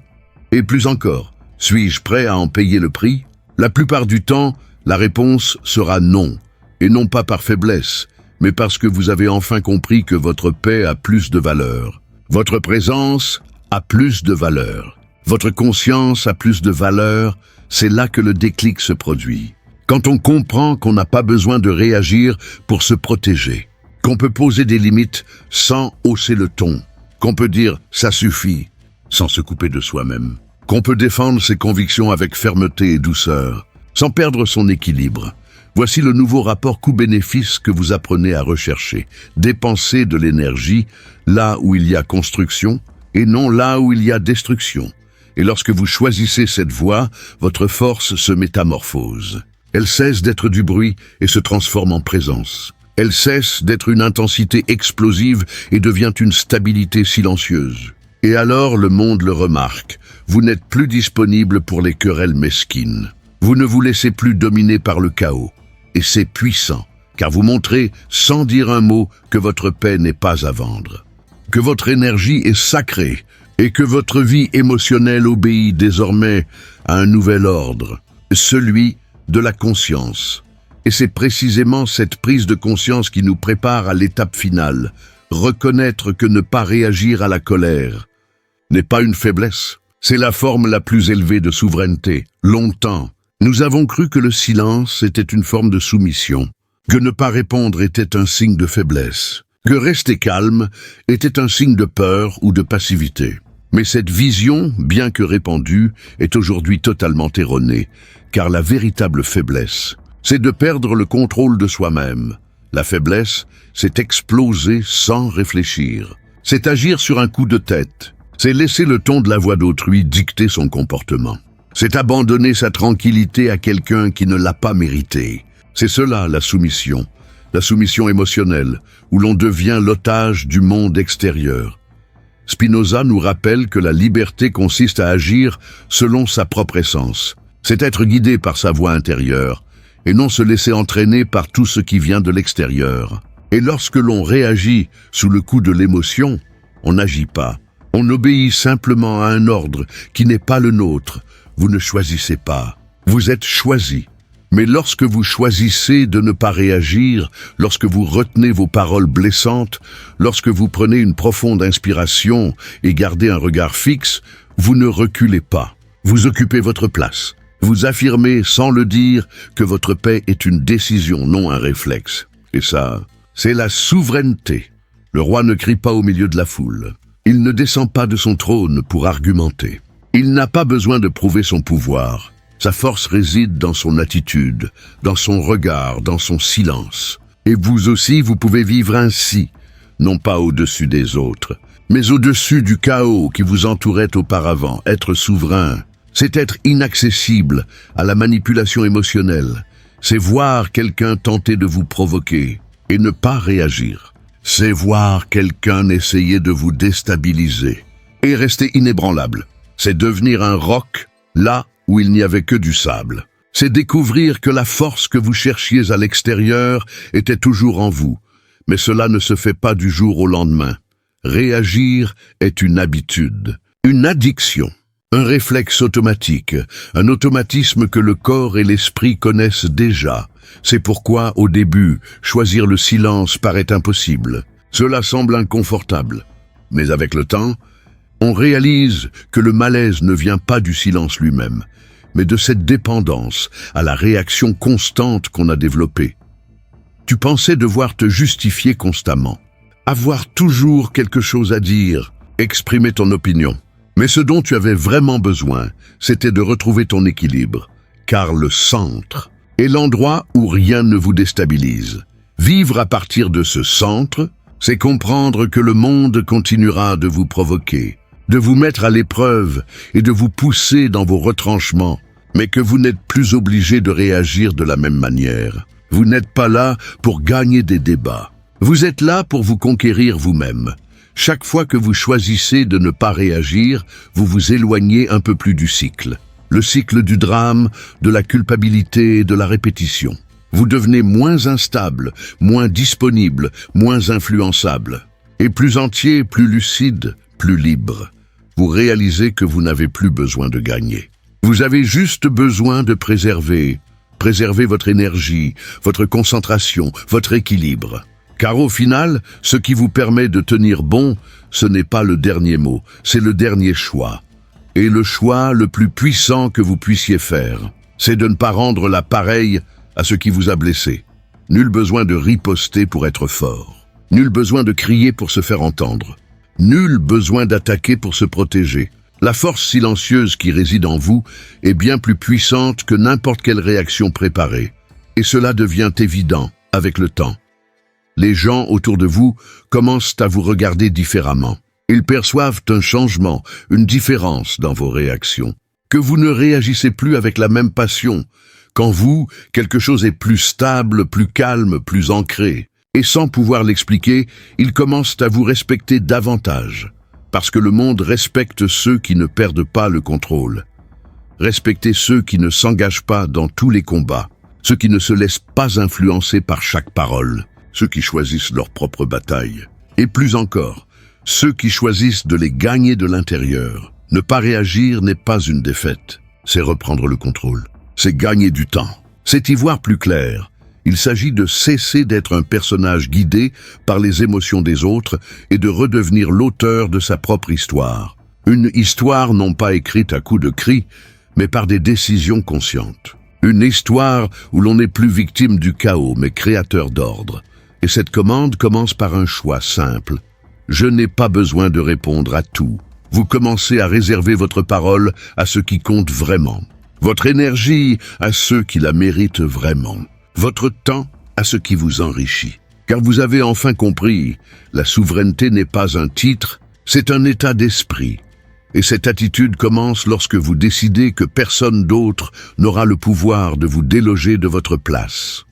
Et plus encore, suis-je prêt à en payer le prix? La plupart du temps, la réponse sera non, et non pas par faiblesse, mais parce que vous avez enfin compris que votre paix a plus de valeur. Votre présence a plus de valeur. Votre conscience a plus de valeur. C'est là que le déclic se produit. Quand on comprend qu'on n'a pas besoin de réagir pour se protéger, qu'on peut poser des limites sans hausser le ton, qu'on peut dire « ça suffit » sans se couper de soi-même, qu'on peut défendre ses convictions avec fermeté et douceur, sans perdre son équilibre. Voici le nouveau rapport coût-bénéfice que vous apprenez à rechercher. Dépenser de l'énergie là où il y a construction et non là où il y a destruction. Et lorsque vous choisissez cette voie, votre force se métamorphose. Elle cesse d'être du bruit et se transforme en présence. Elle cesse d'être une intensité explosive et devient une stabilité silencieuse. Et alors le monde le remarque. Vous n'êtes plus disponible pour les querelles mesquines. Vous ne vous laissez plus dominer par le chaos. Et c'est puissant, car vous montrez, sans dire un mot, que votre paix n'est pas à vendre, que votre énergie est sacrée et que votre vie émotionnelle obéit désormais à un nouvel ordre, celui de la conscience. Et c'est précisément cette prise de conscience qui nous prépare à l'étape finale, reconnaître que ne pas réagir à la colère n'est pas une faiblesse, c'est la forme la plus élevée de souveraineté. Longtemps, nous avons cru que le silence était une forme de soumission, que ne pas répondre était un signe de faiblesse, que rester calme était un signe de peur ou de passivité. Mais cette vision, bien que répandue, est aujourd'hui totalement erronée, car la véritable faiblesse, c'est de perdre le contrôle de soi-même. La faiblesse, c'est exploser sans réfléchir. C'est agir sur un coup de tête. C'est laisser le ton de la voix d'autrui dicter son comportement. C'est abandonner sa tranquillité à quelqu'un qui ne l'a pas mérité. C'est cela la soumission émotionnelle, où l'on devient l'otage du monde extérieur. Spinoza nous rappelle que la liberté consiste à agir selon sa propre essence. C'est être guidé par sa voix intérieure, et non se laisser entraîner par tout ce qui vient de l'extérieur. Et lorsque l'on réagit sous le coup de l'émotion, on n'agit pas. On obéit simplement à un ordre qui n'est pas le nôtre. Vous ne choisissez pas, vous êtes choisi. Mais lorsque vous choisissez de ne pas réagir, lorsque vous retenez vos paroles blessantes, lorsque vous prenez une profonde inspiration et gardez un regard fixe, vous ne reculez pas. Vous occupez votre place. Vous affirmez sans le dire que votre paix est une décision, non un réflexe. Et ça, c'est la souveraineté. Le roi ne crie pas au milieu de la foule. Il ne descend pas de son trône pour argumenter. Il n'a pas besoin de prouver son pouvoir. Sa force réside dans son attitude, dans son regard, dans son silence. Et vous aussi, vous pouvez vivre ainsi, non pas au-dessus des autres, mais au-dessus du chaos qui vous entourait auparavant. Être souverain, c'est être inaccessible à la manipulation émotionnelle. C'est voir quelqu'un tenter de vous provoquer et ne pas réagir. C'est voir quelqu'un essayer de vous déstabiliser et rester inébranlable. C'est devenir un roc là où il n'y avait que du sable. C'est découvrir que la force que vous cherchiez à l'extérieur était toujours en vous. Mais cela ne se fait pas du jour au lendemain. Réagir est une habitude, une addiction, un réflexe automatique, un automatisme que le corps et l'esprit connaissent déjà. C'est pourquoi, au début, choisir le silence paraît impossible. Cela semble inconfortable. Mais avec le temps, on réalise que le malaise ne vient pas du silence lui-même, mais de cette dépendance à la réaction constante qu'on a développée. Tu pensais devoir te justifier constamment, avoir toujours quelque chose à dire, exprimer ton opinion. Mais ce dont tu avais vraiment besoin, c'était de retrouver ton équilibre, car le centre est l'endroit où rien ne vous déstabilise. Vivre à partir de ce centre, c'est comprendre que le monde continuera de vous provoquer, de vous mettre à l'épreuve et de vous pousser dans vos retranchements. mais que vous n'êtes plus obligé de réagir de la même manière. Vous n'êtes pas là pour gagner des débats. Vous êtes là pour vous conquérir vous-même. Chaque fois que vous choisissez de ne pas réagir, vous vous éloignez un peu plus du cycle. Le cycle du drame, de la culpabilité et de la répétition. Vous devenez moins instable, moins disponible, moins influençable. Et plus entier, plus lucide, plus libre. Vous réalisez que vous n'avez plus besoin de gagner. Vous avez juste besoin de préserver votre énergie, votre concentration, votre équilibre. Car au final, ce qui vous permet de tenir bon, ce n'est pas le dernier mot, c'est le dernier choix. Et le choix le plus puissant que vous puissiez faire, c'est de ne pas rendre la pareille à ce qui vous a blessé. Nul besoin de riposter pour être fort. Nul besoin de crier pour se faire entendre. Nul besoin d'attaquer pour se protéger. La force silencieuse qui réside en vous est bien plus puissante que n'importe quelle réaction préparée. Et cela devient évident avec le temps. Les gens autour de vous commencent à vous regarder différemment. Ils perçoivent un changement, une différence dans vos réactions. Que vous ne réagissez plus avec la même passion. Qu'en vous, quelque chose est plus stable, plus calme, plus ancré. Et sans pouvoir l'expliquer, ils commencent à vous respecter davantage. Parce que le monde respecte ceux qui ne perdent pas le contrôle. Respectez ceux qui ne s'engagent pas dans tous les combats. Ceux qui ne se laissent pas influencer par chaque parole. Ceux qui choisissent leur propre bataille. Et plus encore, ceux qui choisissent de les gagner de l'intérieur. Ne pas réagir n'est pas une défaite, c'est reprendre le contrôle. C'est gagner du temps. C'est y voir plus clair. Il s'agit de cesser d'être un personnage guidé par les émotions des autres et de redevenir l'auteur de sa propre histoire. Une histoire non pas écrite à coups de cris, mais par des décisions conscientes. Une histoire où l'on n'est plus victime du chaos, mais créateur d'ordre. Et cette commande commence par un choix simple. Je n'ai pas besoin de répondre à tout. Vous commencez à réserver votre parole à ce qui compte vraiment. Votre énergie à ceux qui la méritent vraiment. Votre temps à ce qui vous enrichit. Car vous avez enfin compris, la souveraineté n'est pas un titre, c'est un état d'esprit. Et cette attitude commence lorsque vous décidez que personne d'autre n'aura le pouvoir de vous déloger de votre place.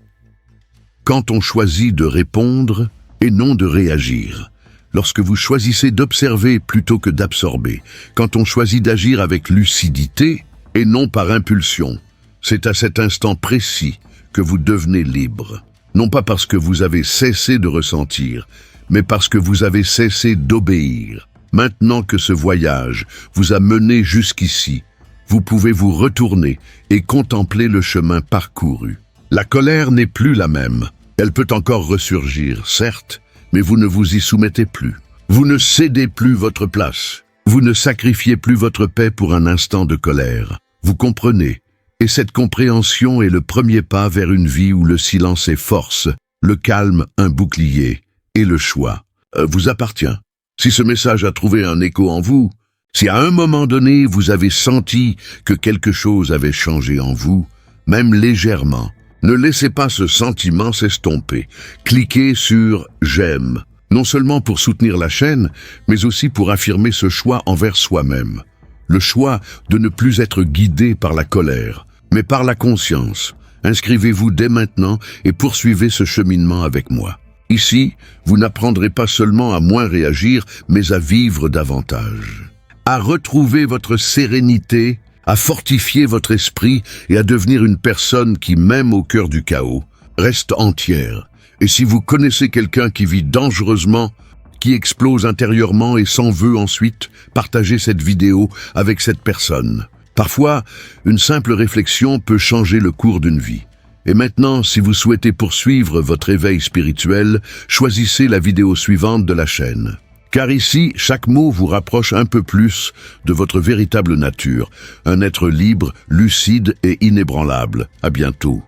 Quand on choisit de répondre et non de réagir. Lorsque vous choisissez d'observer plutôt que d'absorber. Quand on choisit d'agir avec lucidité et non par impulsion. C'est à cet instant précis que vous devenez libre. Non pas parce que vous avez cessé de ressentir, mais parce que vous avez cessé d'obéir. Maintenant que ce voyage vous a mené jusqu'ici, vous pouvez vous retourner et contempler le chemin parcouru. La colère n'est plus la même. Elle peut encore ressurgir, certes, mais vous ne vous y soumettez plus. Vous ne cédez plus votre place. Vous ne sacrifiez plus votre paix pour un instant de colère. Vous comprenez. Et cette compréhension est le premier pas vers une vie où le silence est force, le calme un bouclier et le choix vous appartient. Si ce message a trouvé un écho en vous, si à un moment donné vous avez senti que quelque chose avait changé en vous, même légèrement, ne laissez pas ce sentiment s'estomper. Cliquez sur « J'aime », non seulement pour soutenir la chaîne, mais aussi pour affirmer ce choix envers soi-même. Le choix de ne plus être guidé par la colère, mais par la conscience. Inscrivez-vous dès maintenant et poursuivez ce cheminement avec moi. Ici, vous n'apprendrez pas seulement à moins réagir, mais à vivre davantage. À retrouver votre sérénité, à fortifier votre esprit et à devenir une personne qui, même au cœur du chaos, reste entière. Et si vous connaissez quelqu'un qui vit dangereusement, qui explose intérieurement et s'en veut ensuite, partagez cette vidéo avec cette personne. Parfois, une simple réflexion peut changer le cours d'une vie. Et maintenant, si vous souhaitez poursuivre votre éveil spirituel, choisissez la vidéo suivante de la chaîne. Car ici, chaque mot vous rapproche un peu plus de votre véritable nature, un être libre, lucide et inébranlable. À bientôt.